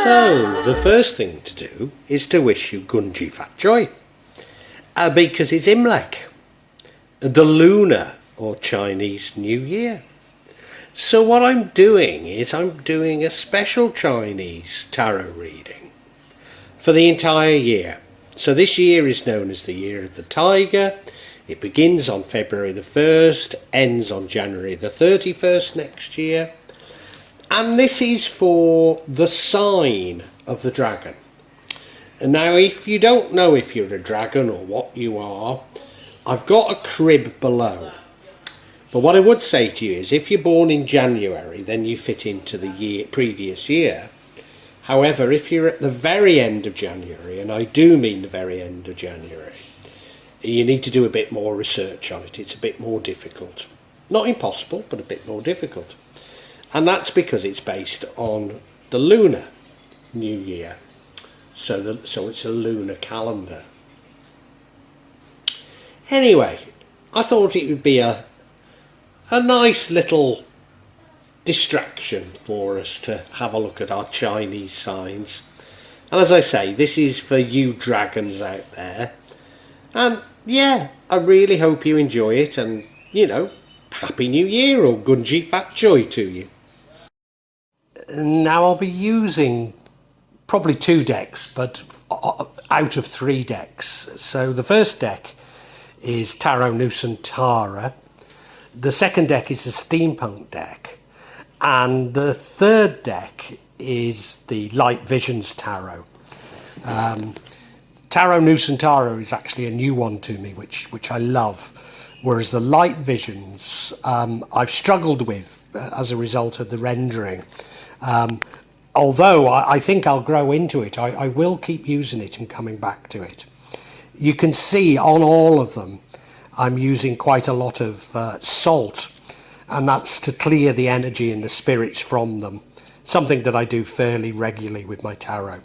So, the first thing to do is to wish you Gunji Fat Joy. Because it's Imlek, the lunar or Chinese New Year. So what I'm doing is I'm doing a special Chinese tarot reading for the entire year. So this year is known as the Year of the Tiger. It begins on February the 1st, ends on January the 31st next year. And this is for the sign of the dragon. And now if you don't know if you're a dragon or what you are, I've got a crib below. But what I would say to you is if you're born in January, then you fit into the previous year. However, if you're at the very end of January, and I do mean the very end of January, you need to do a bit more research on it. It's a bit more difficult. Not impossible, but a bit more difficult. And that's because it's based on the lunar New Year. So it's a lunar calendar. Anyway, I thought it would be a nice little distraction for us to have a look at our Chinese signs. And as I say, this is for you dragons out there. And yeah, I really hope you enjoy it, and Happy New Year or Gunji Fat Joy to you. Now I'll be using probably 2 decks, but out of 3 decks. So the first deck is Tarot Nusantara. The second deck is the Steampunk deck. And the third deck is the Light Visions Tarot. Tarot Nusantara is actually a new one to me, which I love. Whereas the Light Visions, I've struggled with as a result of the rendering. Although I think I'll grow into it, I will keep using it and coming back to it. You can see on all of them, I'm using quite a lot of salt, and that's to clear the energy and the spirits from them. Something that I do fairly regularly with my tarot.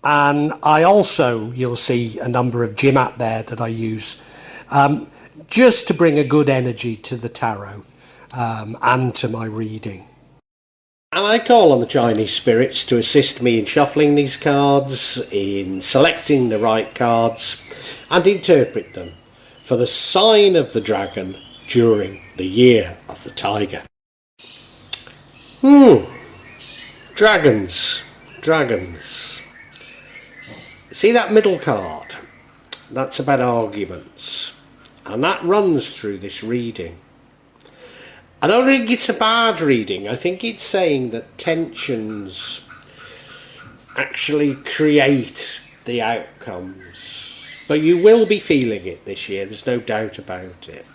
And I also, you'll see a number of Jimat there that I use just to bring a good energy to the tarot and to my reading. And I call on the Chinese spirits to assist me in shuffling these cards, in selecting the right cards, and interpret them for the sign of the dragon during the Year of the Tiger. Dragons. See that middle card? That's about arguments. And that runs through this reading. I don't think it's a bad reading. I think it's saying that tensions actually create the outcomes. But you will be feeling it this year, there's no doubt about it.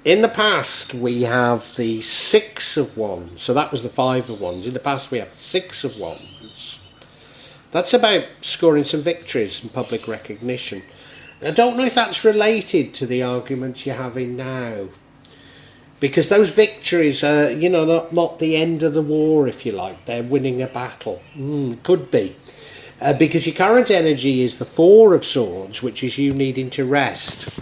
In the past we have the 6 of Wands, so that was the 5 of Wands. In the past we have the 6 of Wands. That's about scoring some victories and public recognition. I don't know if that's related to the arguments you're having now. Because those victories are, not the end of the war, if you like. They're winning a battle. Could be. Because your current energy is the 4 of Swords, which is you needing to rest.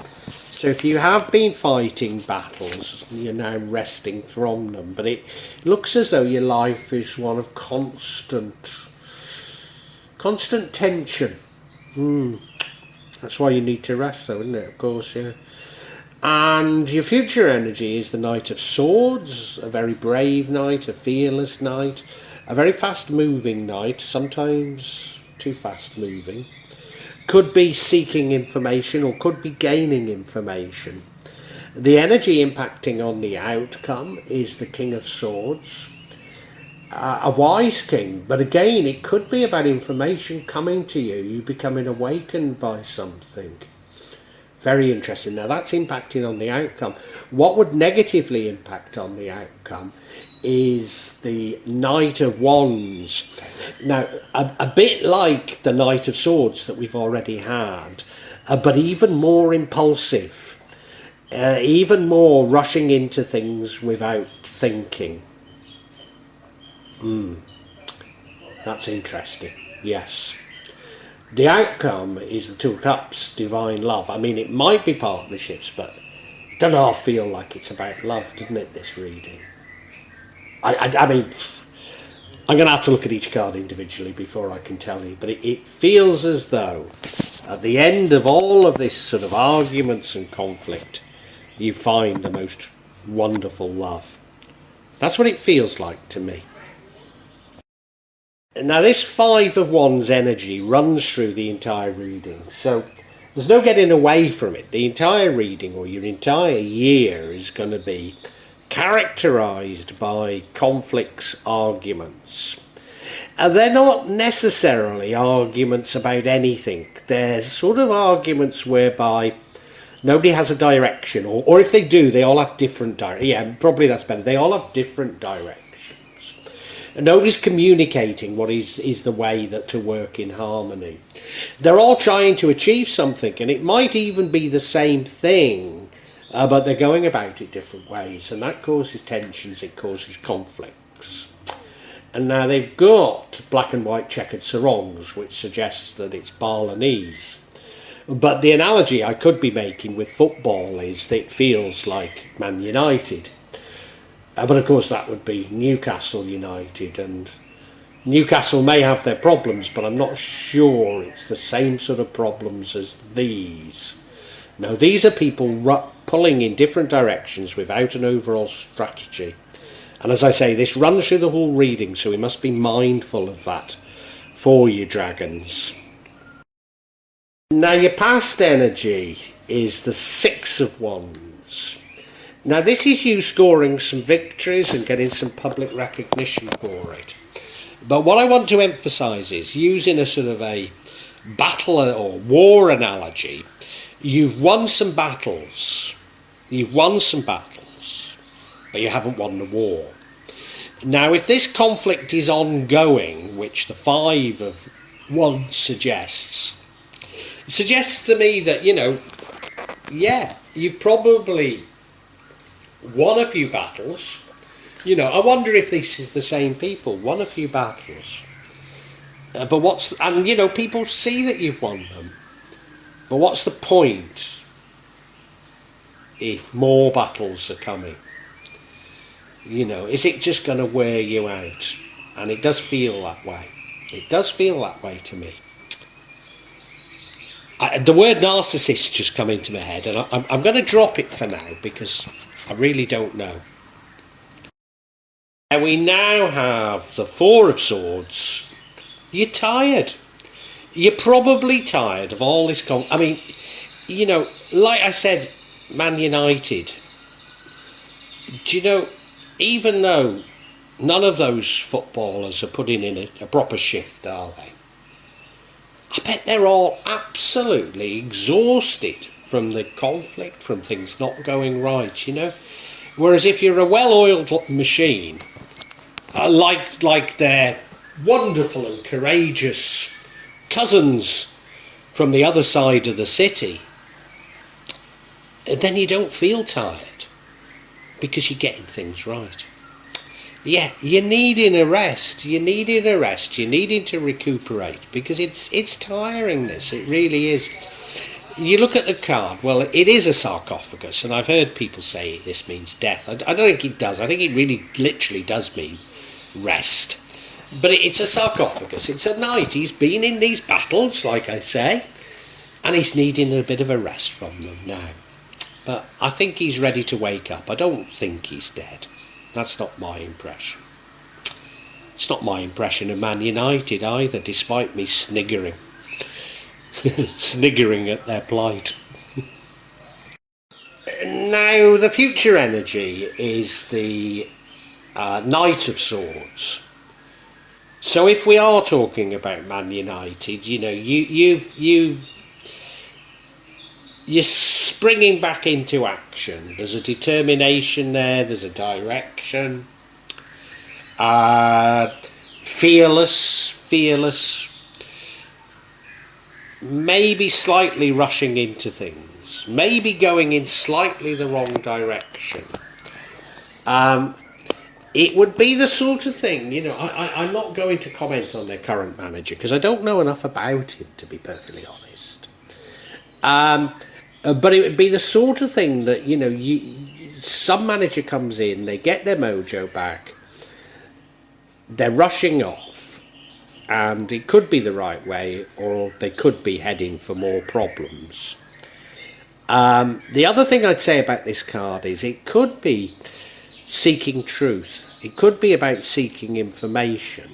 So if you have been fighting battles, you're now resting from them. But it looks as though your life is one of constant tension. That's why you need to rest, though, isn't it? Of course, yeah. And your future energy is the Knight of Swords, a very brave knight, a fearless knight, a very fast-moving knight, sometimes too fast-moving. Could be seeking information or could be gaining information. The energy impacting on the outcome is the King of Swords, a wise king, but again, it could be about information coming to you becoming awakened by something. Very interesting. Now that's impacting on the outcome. What would negatively impact on the outcome is the Knight of Wands. Now, a bit like the Knight of Swords that we've already had, but even more impulsive, even more rushing into things without thinking. That's interesting. Yes. The outcome is the 2 of Cups, divine love. I mean, it might be partnerships, but it doesn't half feel like it's about love, doesn't it, this reading? I mean, I'm going to have to look at each card individually before I can tell you, but it feels as though at the end of all of this sort of arguments and conflict, you find the most wonderful love. That's what it feels like to me. Now this Five of Wands energy runs through the entire reading, so there's no getting away from it. The entire reading, or your entire year, is going to be characterised by conflicts, arguments. And they're not necessarily arguments about anything. They're sort of arguments whereby nobody has a direction, or if they do, they all have different directions. Yeah, probably that's better. They all have different directions. And nobody's communicating what is the way that to work in harmony. They're all trying to achieve something, and it might even be the same thing, but they're going about it different ways, and that causes tensions, it causes conflicts. And now they've got black and white checkered sarongs, which suggests that it's Balinese. But the analogy I could be making with football is that it feels like Man United. But of course that would be Newcastle United, and Newcastle may have their problems, but I'm not sure it's the same sort of problems as these. No, these are people pulling in different directions without an overall strategy. And as I say, this runs through the whole reading, so we must be mindful of that for you, dragons. Now your past energy is the Six of Wands. Now this is you scoring some victories and getting some public recognition for it. But what I want to emphasise is, using a sort of a battle or war analogy, you've won some battles. You've won some battles, but you haven't won the war. Now if this conflict is ongoing, which the Five of Wands suggests, it suggests to me that, yeah, you've probably won a few battles. I wonder if this is the same people. Won a few battles. But people see that you've won them. But what's the point if more battles are coming? Is it just going to wear you out? And it does feel that way. It does feel that way to me. The word narcissist just come into my head, and I'm going to drop it for now because I really don't know. And we now have the Four of Swords. You're tired. You're probably tired of all this. Like I said, Man United. Do even though none of those footballers are putting in a proper shift, are they? I bet they're all absolutely exhausted from the conflict, from things not going right, Whereas if you're a well-oiled machine, like their wonderful and courageous cousins from the other side of the city, then you don't feel tired because you're getting things right. Yeah, you're needing a rest. You're needing to recuperate because it's tiringness. It really is. You look at the card, well, it is a sarcophagus, and I've heard people say this means death. I don't think it does. I think it really literally does mean rest. But it's a sarcophagus. It's a knight. He's been in these battles, like I say, and he's needing a bit of a rest from them now. But I think he's ready to wake up. I don't think he's dead. That's not my impression. It's not my impression of Man United either, despite me sniggering. Sniggering at their plight. Now, the future energy is the Knight of Swords. So if we are talking about Man United, you're springing back into action. There's a determination there. There's a direction. Fearless. Maybe slightly rushing into things. Maybe going in slightly the wrong direction. It would be the sort of thing, I'm not going to comment on their current manager because I don't know enough about him, to be perfectly honest. But it would be the sort of thing that, some manager comes in, they get their mojo back, they're rushing off, and it could be the right way, or they could be heading for more problems. The other thing I'd say about this card is it could be seeking truth. It could be about seeking information.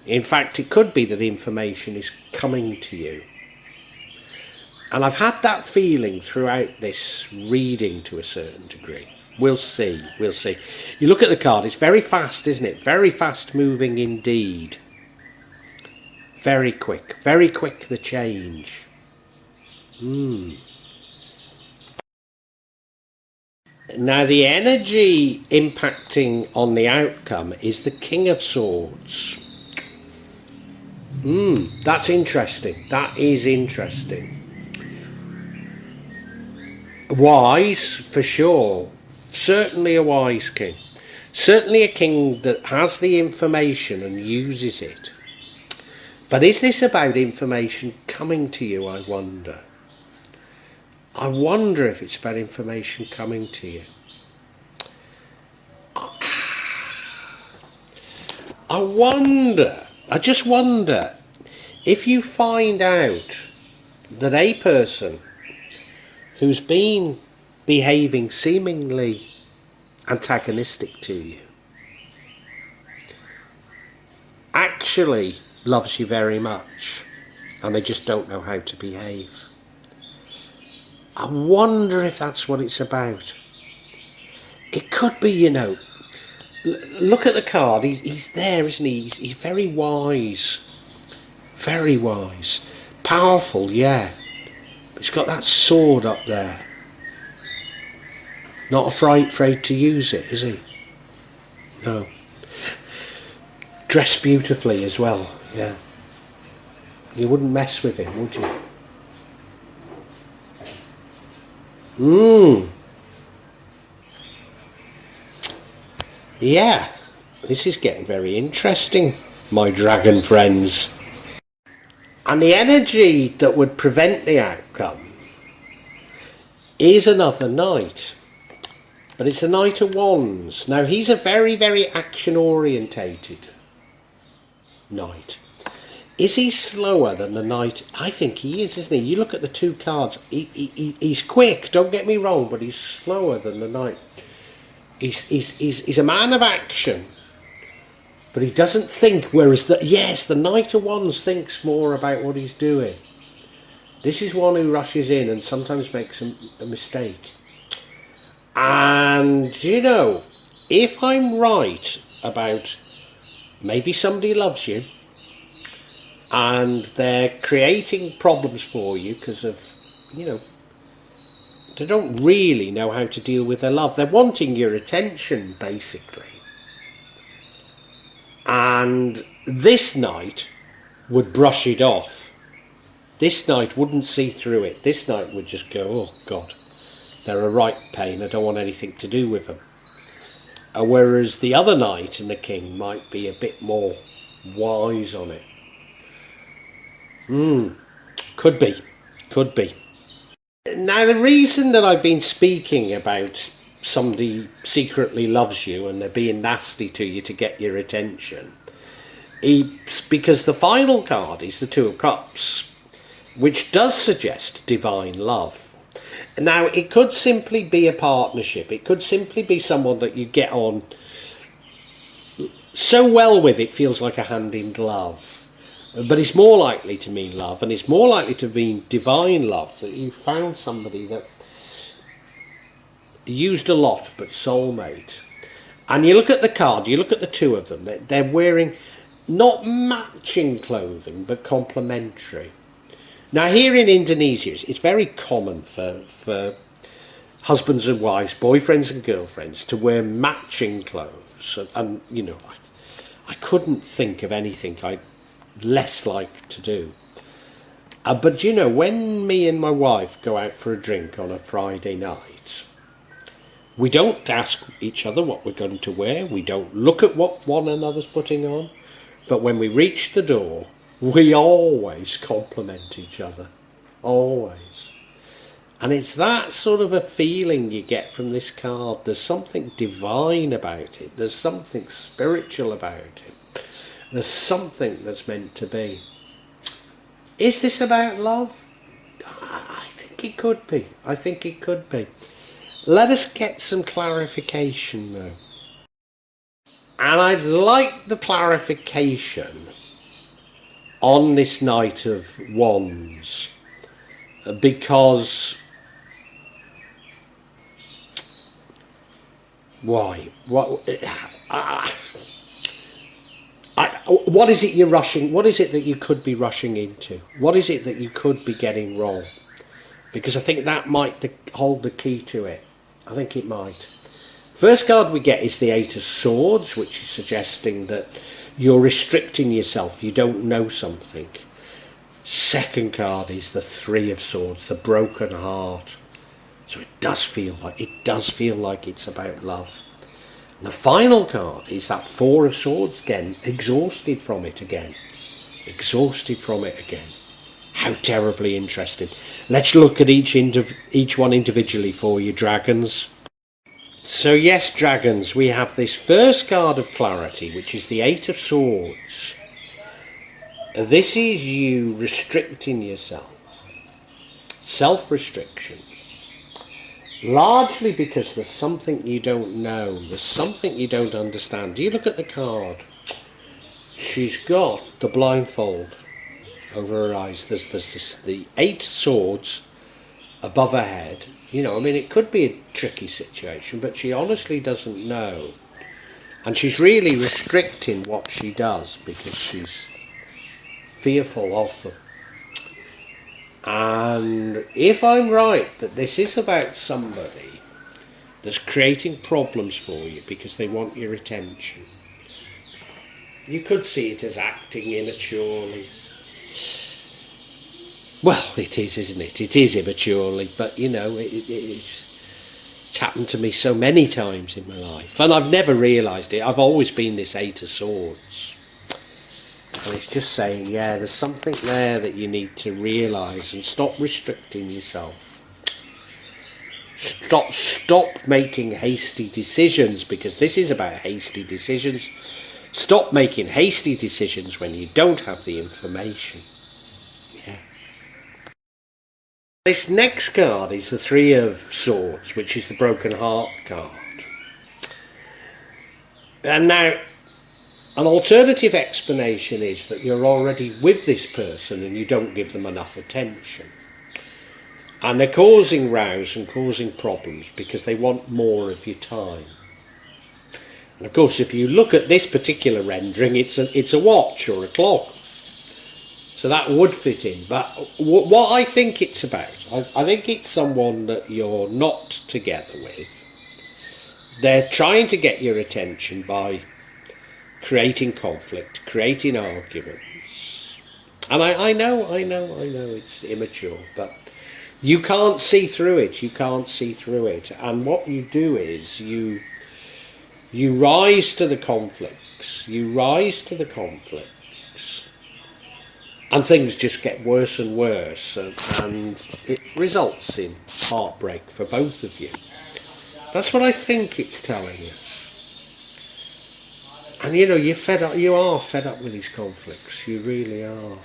In fact, it could be that information is coming to you. And I've had that feeling throughout this reading to a certain degree. We'll see, we'll see. You look at the card, it's very fast, isn't it? Very fast moving indeed. Very quick the change. Now the energy impacting on the outcome is the King of Swords. That's interesting. That is interesting. Wise, for sure. Certainly a wise king. Certainly a king that has the information and uses it. But is this about information coming to you, I wonder? I wonder if it's about information coming to you. I just wonder if you find out that a person who's been behaving seemingly antagonistic to you actually loves you very much, and they just don't know how to behave. I wonder if that's what it's about. It could be, you know, look at the card, he's there, isn't he? He's very wise. Very wise. Powerful, yeah. But he's got that sword up there. Not afraid to use it, is he? No. Dressed beautifully as well, yeah. You wouldn't mess with him, would you? Yeah, this is getting very interesting, my dragon friends. And the energy that would prevent the outcome is another knight. But it's a Knight of Wands. Now, he's a very, very action-orientated knight. Is he slower than the knight? I think he is, isn't he? You look at the two cards. He's quick, don't get me wrong, but he's slower than the knight. He's a man of action, but he doesn't think, whereas the Knight of Wands thinks more about what he's doing. This is one who rushes in and sometimes makes a mistake. And, you know, if I'm right about maybe somebody loves you and they're creating problems for you because of, you know, they don't really know how to deal with their love. They're wanting your attention, basically. And this knight would brush it off. This knight wouldn't see through it. This knight would just go, oh, God, they're a right pain. I don't want anything to do with them. Whereas the other knight and the king might be a bit more wise on it. Could be. Could be. Now, the reason that I've been speaking about somebody secretly loves you and they're being nasty to you to get your attention is because the final card is the Two of Cups, which does suggest divine love. Now, it could simply be a partnership. It could simply be someone that you get on so well with it feels like a hand in glove. But it's more likely to mean love, and it's more likely to mean divine love, that you found somebody that used a lot, but soulmate. And you look at the card, you look at the two of them, they're wearing not matching clothing, but complementary. Now, here in Indonesia, it's very common for husbands and wives, boyfriends and girlfriends, to wear matching clothes. And you know, I couldn't think of anything I'd less like to do. But you know, when me and my wife go out for a drink on a Friday night, we don't ask each other what we're going to wear. We don't look at what one another's putting on. But when we reach the door, we always compliment each other. Always. And it's that sort of a feeling you get from this card. There's something divine about it. There's something spiritual about it. There's something that's meant to be. Is this about love? I think it could be. I think it could be. Let us get some clarification though. And I'd like the clarification on this Knight of Wands, because why? What is it you're rushing? What is it that you could be rushing into? What is it that you could be getting wrong? Because I think that might hold the key to it. I think it might. First card we get is the Eight of Swords, which is suggesting that you're restricting yourself. You don't know something. Second card is the Three of Swords, the broken heart. So it does feel like it's about love. And the final card is that Four of Swords again, exhausted from it again. Exhausted from it again. How terribly interesting. Let's look at each one individually for you, dragons. So yes, dragons, we have this first card of clarity, which is the Eight of Swords. This is you restricting yourself. Self-restrictions. Largely because there's something you don't know. There's something you don't understand. Do you look at the card? She's got the blindfold over her eyes. There's the Eight Swords above her head. You know, I mean, it could be a tricky situation, but she honestly doesn't know. And she's really restricting what she does because she's fearful of them. And if I'm right that this is about somebody that's creating problems for you because they want your attention, you could see it as acting immaturely. Well, it is, isn't it? It is immaturely, but you know, it's happened to me so many times in my life, and I've never realised it. I've always been this Eight of Swords, and it's just saying, yeah, there's something there that you need to realise and stop restricting yourself. Stop making hasty decisions, because this is about hasty decisions. Stop making hasty decisions when you don't have the information. Yeah. This next card is the Three of Swords, which is the broken heart card. And now, an alternative explanation is that you're already with this person and you don't give them enough attention. And they're causing rows and causing problems because they want more of your time. And of course, if you look at this particular rendering, it's a watch or a clock. So that would fit in. But what I think it's about, I think it's someone that you're not together with. They're trying to get your attention by creating conflict, creating arguments. And I know it's immature, but you can't see through it. You can't see through it. And what you do is you rise to the conflicts. You rise to the conflicts. And things just get worse and worse, and it results in heartbreak for both of you. That's what I think it's telling us. And you know, you are fed up with these conflicts, you really are.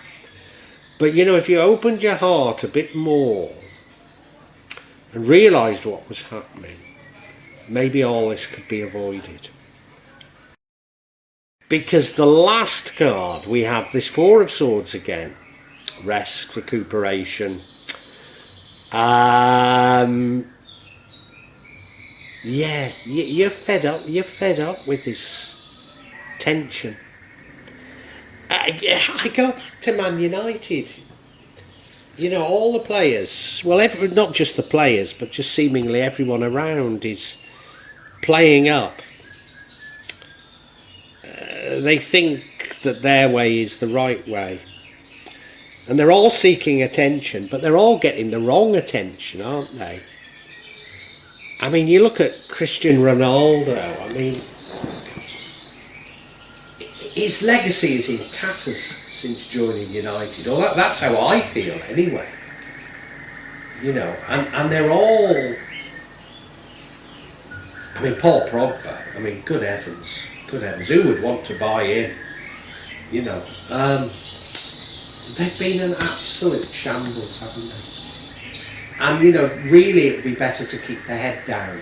But you know, if you opened your heart a bit more and realised what was happening, maybe all this could be avoided. Because the last card, we have this Four of Swords again. Rest, recuperation. Yeah, you're fed up. You're fed up with this tension. I go back to Man United. You know, all the players, well, not just the players, but just seemingly everyone around is playing up. They think that their way is the right way. And they're all seeking attention, but they're all getting the wrong attention, aren't they? I mean, you look at Cristiano Ronaldo, I mean, his legacy is in tatters since joining United. Or that's how I feel, anyway. you know, and they're all, I mean, Paul Pogba, I mean, good heavens, who would want to buy in, you know, they've been an absolute shambles, haven't they? And, you know, really it would be better to keep their head down.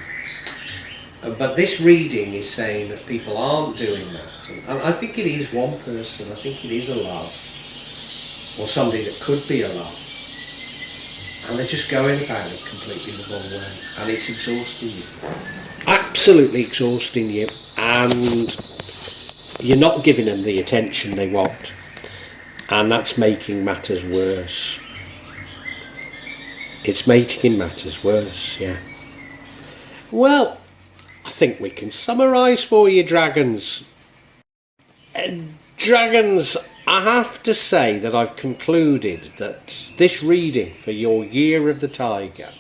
But this reading is saying that people aren't doing that. And I think it is one person, I think it is a love, or somebody that could be a love. And they're just going about it completely the wrong way. And it's exhausting you. Absolutely exhausting you. And you're not giving them the attention they want. And that's making matters worse. It's making matters worse, yeah. Well, I think we can summarise for you, dragons. Dragons, I have to say that I've concluded that this reading for your Year of the Tiger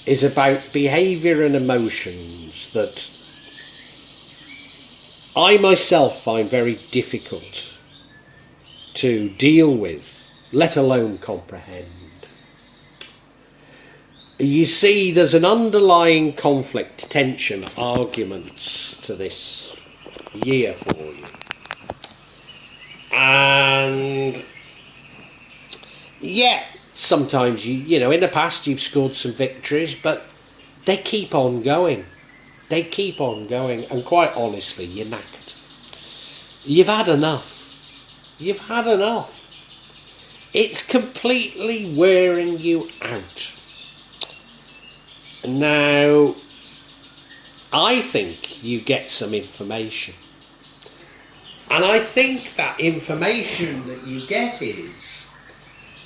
is about behaviour and emotions that I myself find very difficult to deal with, let alone comprehend. You see, there's an underlying conflict, tension, arguments to this year for you. And yeah, sometimes you know, in the past you've scored some victories, but they keep on going. They keep on going, and quite honestly, you're knackered. You've had enough. You've had enough. It's completely wearing you out. Now, I think you get some information. And I think that information that you get is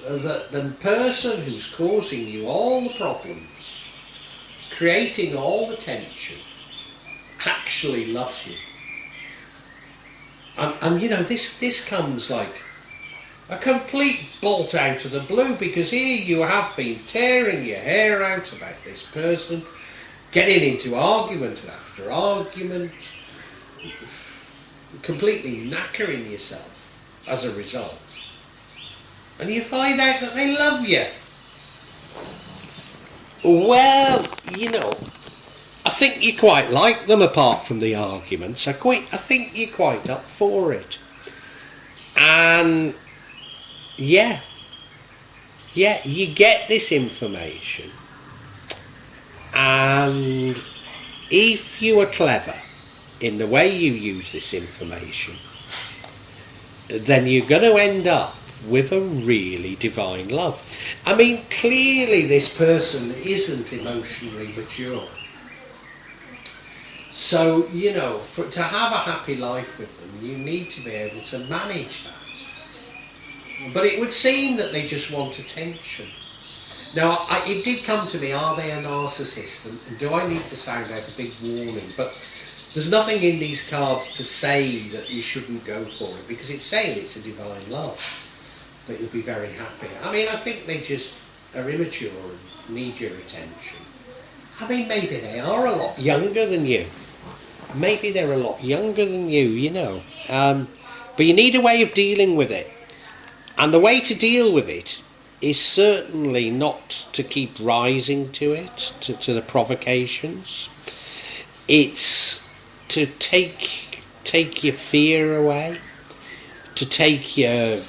that the person who's causing you all the problems, creating all the tension, actually loves you. And you know, this comes like a complete bolt out of the blue, because here you have been tearing your hair out about this person, getting into argument after argument, completely knackering yourself as a result. And you find out that they love you. Well, you know, I think you quite like them apart from the arguments. I think you're quite up for it. And yeah, you get this information, and if you are clever in the way you use this information, then you're going to end up with a really divine love. I mean, clearly this person isn't emotionally mature. So, you know, to have a happy life with them, you need to be able to manage that. But it would seem that they just want attention. Now, it did come to me, are they a narcissist? And do I need to sound out a big warning? But there's nothing in these cards to say that you shouldn't go for it, because it's saying it's a divine love, that you'll be very happy. I mean, I think they just are immature and need your attention. I mean, maybe they are a lot younger than you. Maybe they're a lot younger than you, you know. But you need a way of dealing with it. And the way to deal with it is certainly not to keep rising to it, to the provocations. It's to take your fear away, to take your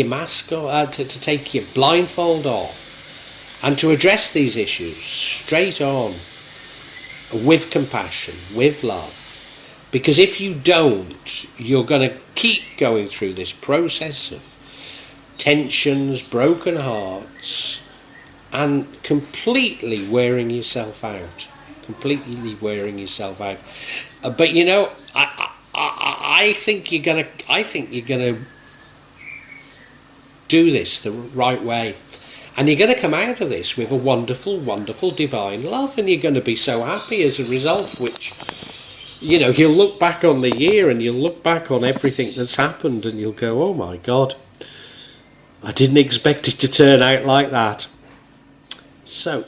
mask off, to take your blindfold off, and to address these issues straight on, with compassion, with love. Because if you don't, you're going to keep going through this process of tensions, broken hearts, and completely wearing yourself out. But you know, I think you're gonna do this the right way, and you're going to come out of this with a wonderful, wonderful divine love, and you're going to be so happy as a result, which, you know, you'll look back on the year and you'll look back on everything that's happened and you'll go, oh my God, I didn't expect it to turn out like that. So,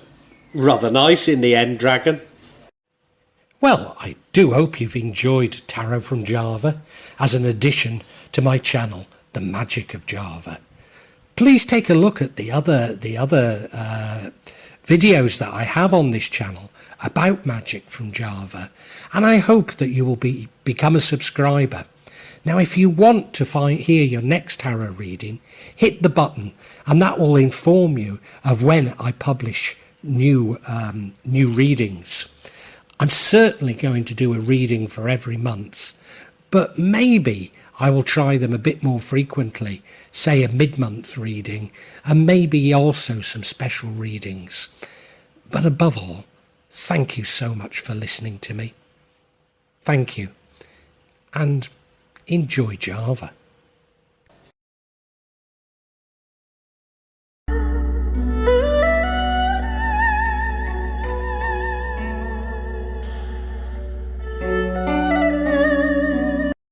rather nice in the end, Dragon. Well, I do hope you've enjoyed Tarot from Java as an addition to my channel, The Magic of Java. Please take a look at the other videos that I have on this channel about magic from Java, and I hope that you will become a subscriber. Now, if you want to hear your next tarot reading, hit the button, and that will inform you of when I publish new readings. I'm certainly going to do a reading for every month, but maybe I will try them a bit more frequently, say a mid-month reading, and maybe also some special readings. But above all, thank you so much for listening to me. Thank you, and enjoy Java.